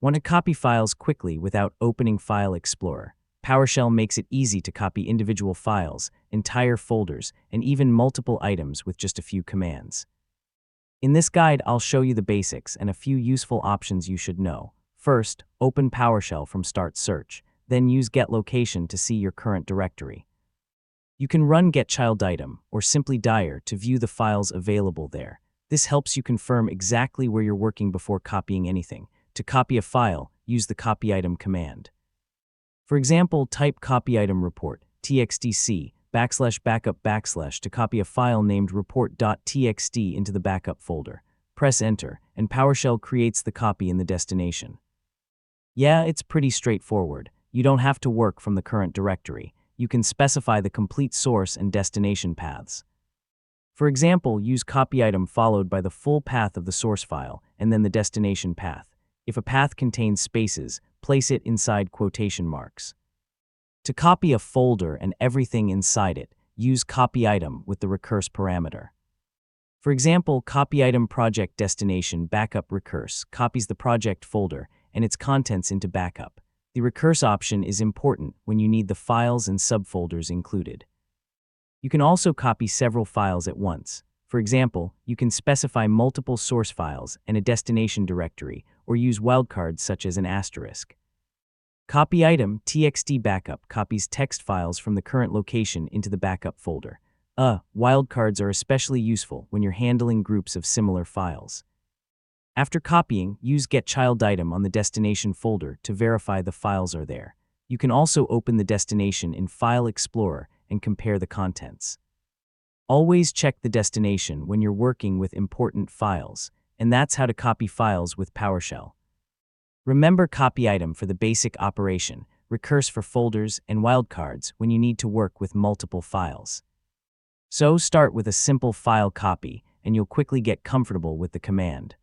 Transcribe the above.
Want to copy files quickly without opening File Explorer? PowerShell makes it easy to copy individual files, entire folders, and even multiple items with just a few commands. In this guide, I'll show you the basics and a few useful options you should know. First, open PowerShell from Start Search, then use Get Location to see your current directory. You can run Get Child Item or simply dir to view the files available there. This helps you confirm exactly where you're working before copying anything. To copy a file, use the copy item command. For example, type copy item report, txtc, /backup/ to copy a file named report.txt into the backup folder. Press enter, and PowerShell creates the copy in the destination. Yeah, it's pretty straightforward. You don't have to work from the current directory. You can specify the complete source and destination paths. For example, use copy item followed by the full path of the source file, and then the destination path. If a path contains spaces, place it inside quotation marks. To copy a folder and everything inside it, use copy item with the recurse parameter. For example, copy item project destination backup recurse copies the project folder and its contents into backup. The recurse option is important when you need the files and subfolders included. You can also copy several files at once. For example, you can specify multiple source files and a destination directory, or use wildcards such as an asterisk. Copy item txt backup copies text files from the current location into the backup folder. Wildcards are especially useful when you're handling groups of similar files. After copying, use Get Child Item on the destination folder to verify the files are there. You can also open the destination in File Explorer and compare the contents. Always check the destination when you're working with important files, and that's how to copy files with PowerShell. Remember copy item for the basic operation, recurse for folders, and wildcards when you need to work with multiple files. So start with a simple file copy, and you'll quickly get comfortable with the command.